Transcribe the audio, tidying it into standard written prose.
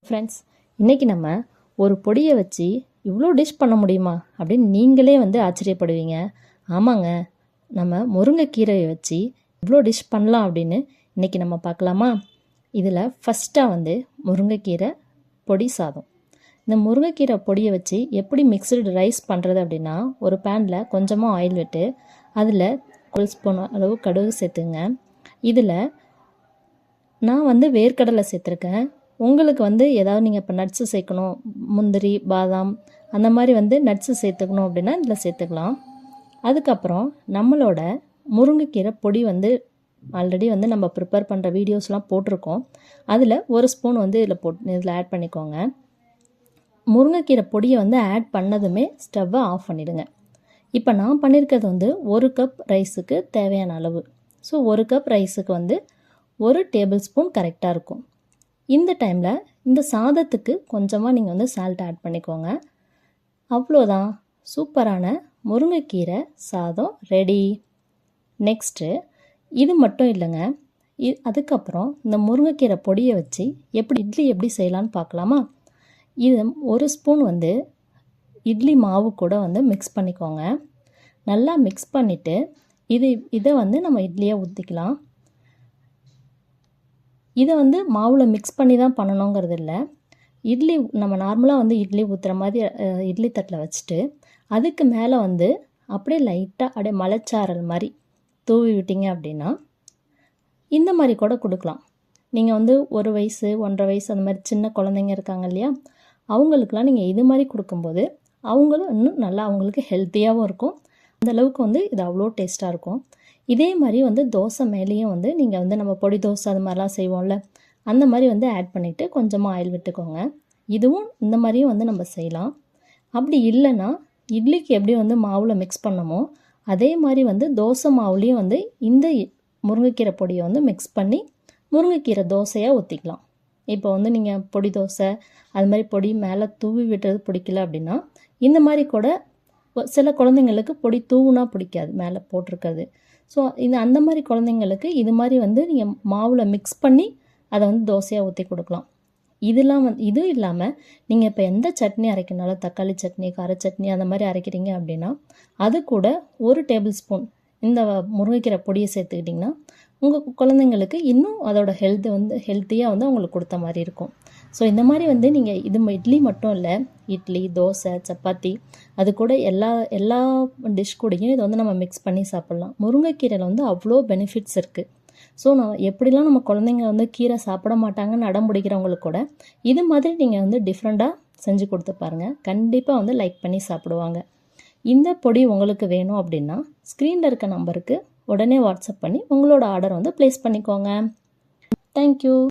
Friends, இன்றைக்கி நம்ம ஒரு பொடியை வச்சு இவ்வளோ டிஷ் பண்ண முடியுமா அப்படின்னு நீங்களே ஆச்சரியப்படுவீங்க. ஆமாங்க, நம்ம முருங்கைக்கீரையை வச்சு இவ்வளோ டிஷ் பண்ணலாம் அப்படின்னு இன்றைக்கி நம்ம பார்க்கலாமா? இதில் ஃபஸ்ட்டாக முருங்கைக்கீரை பொடி சாதம். இந்த முருங்கைக்கீரை பொடியை வச்சு எப்படி மிக்சடு ரைஸ் பண்ணுறது அப்படின்னா, ஒரு பேனில் கொஞ்சமாக ஆயில் விட்டு அதில் 1 ஸ்பூன் அளவு கடுகு சேர்த்துங்க. இதில் நான் வேர்க்கடலை சேர்த்துருக்கேன். உங்களுக்கு ஏதாவது நீங்கள் இப்போ நட்ஸு சேர்க்கணும், முந்திரி, பாதாம் அந்த மாதிரி நட்ஸு சேர்த்துக்கணும் அப்படின்னா இதில் சேர்த்துக்கலாம். அதுக்கப்புறம் நம்மளோட முருங்கைக்கீரை பொடி ஆல்ரெடி நம்ம ப்ரிப்பேர் பண்ணுற வீடியோஸ்லாம் போட்டிருக்கோம். அதில் 1 ஸ்பூன் இதில் ஆட் பண்ணிக்கோங்க. முருங்கைக்கீரை பொடியை ஆட் பண்ணதுமே ஸ்டவ்வை ஆஃப் பண்ணிவிடுங்க. இப்போ நான் பண்ணியிருக்கிறது 1 கப் ரைஸுக்கு தேவையான அளவு. ஸோ 1 கப் ரைஸுக்கு 1 டேபிள் ஸ்பூன் கரெக்டாக இருக்கும். இந்த டைமில் இந்த சாதத்துக்கு கொஞ்சமாக நீங்கள் சால்ட் ஆட் பண்ணிக்கோங்க. அவ்வளோதான், சூப்பரான முருங்கைக்கீரை சாதம் ரெடி. நெக்ஸ்ட்டு இது மட்டும் இல்லைங்க, அதுக்கப்புறம் இந்த முருங்கைக்கீரை பொடியை வச்சு இட்லி எப்படி செய்யலான்னு பார்க்கலாமா? இது 1 ஸ்பூன் இட்லி மாவு கூட மிக்ஸ் பண்ணிக்கோங்க. நல்லா மிக்ஸ் பண்ணிவிட்டு இதை நம்ம இட்லியாக ஊற்றிக்கலாம். இதை மாவில் மிக்ஸ் பண்ணி தான் பண்ணணுங்கிறது இல்லை. இட்லி நம்ம நார்மலாக இட்லி ஊற்றுற மாதிரி இட்லி தட்டில் வச்சுட்டு அதுக்கு மேலே அப்படியே லைட்டாக அப்படியே மலைச்சாரல் மாதிரி தூவி விட்டீங்க அப்படின்னா இந்த மாதிரி கூட கொடுக்கலாம். நீங்கள் 1 வயசு 1.5 வயசு அந்த மாதிரி சின்ன குழந்தைங்க இருக்காங்க இல்லையா, அவங்களுக்கெலாம் நீங்கள் இது மாதிரி கொடுக்கும்போது அவங்களும் இன்னும் நல்லா அவங்களுக்கு ஹெல்த்தியாகவும் இருக்கும். அந்தளவுக்கு இது அவ்வளோ டேஸ்ட்டாக இருக்கும். இதே மாதிரி தோசை மேலேயும் நீங்கள் நம்ம பொடி தோசை அது மாதிரிலாம் செய்வோம்ல, அந்த மாதிரி ஆட் பண்ணிவிட்டு கொஞ்சமாக ஆயில் விட்டுக்கோங்க. இதுவும் இந்த மாதிரியும் நம்ம செய்யலாம். அப்படி இல்லைன்னா இட்லிக்கு எப்படி மாவில் மிக்ஸ் பண்ணமோ அதே மாதிரி தோசை மாவுலேயும் இந்த முருங்கைக்கீரை பொடியை மிக்ஸ் பண்ணி முருங்கைக்கீரை தோசையாக ஊற்றிக்கலாம். இப்போ நீங்கள் பொடி தோசை அது மாதிரி பொடி மேலே தூவி விட்டுறது பிடிக்கல அப்படின்னா இந்த மாதிரி கூட சில குழந்தைங்களுக்கு பொடி தூவுனா பிடிக்காது மேலே போட்டிருக்கிறது. ஸோ அந்த மாதிரி குழந்தைங்களுக்கு இது மாதிரி நீங்கள் மாவில் மிக்ஸ் பண்ணி அதை தோசையாக ஊற்றி கொடுக்கலாம். இது இல்லாமல் நீங்கள் இப்போ எந்த சட்னி அரைக்கனாலும் தக்காளி சட்னி, கார சட்னி அந்த மாதிரி அரைக்கிறீங்க அப்படின்னா அது கூட 1 டேபிள் ஸ்பூன் இந்த முருங்கைக்கீரை பொடியை சேர்த்துக்கிட்டிங்கன்னா உங்கள் குழந்தைங்களுக்கு இன்னும் அதோட ஹெல்த்தியாக அவங்களுக்கு கொடுத்த மாதிரி இருக்கும். ஸோ இந்த மாதிரி நீங்கள் இட்லி மட்டும் இல்லை, இட்லி, தோசை, சப்பாத்தி அது கூட எல்லா டிஷ் கூடயும் இதை நம்ம மிக்ஸ் பண்ணி சாப்பிட்லாம். முருங்கைக்கீரையில் அவ்வளோ பெனிஃபிட்ஸ் இருக்குது. ஸோ எப்படிலாம் நம்ம குழந்தைங்க கீரை சாப்பிட மாட்டாங்கன்னு அடம் பிடிக்கிறவங்களுக்கு கூட இது மாதிரி நீங்கள் டிஃப்ரெண்ட்டாக செஞ்சு கொடுத்து பாருங்கள். கண்டிப்பாக லைக் பண்ணி சாப்பிடுவாங்க. இந்த பொடி உங்களுக்கு வேணும் அப்படின்னா ஸ்க்ரீனில் இருக்க நம்பருக்கு உடனே வாட்ஸ்அப் பண்ணி உங்களோட ஆர்டர் ப்ளேஸ் பண்ணிக்கோங்க. தேங்க்யூ.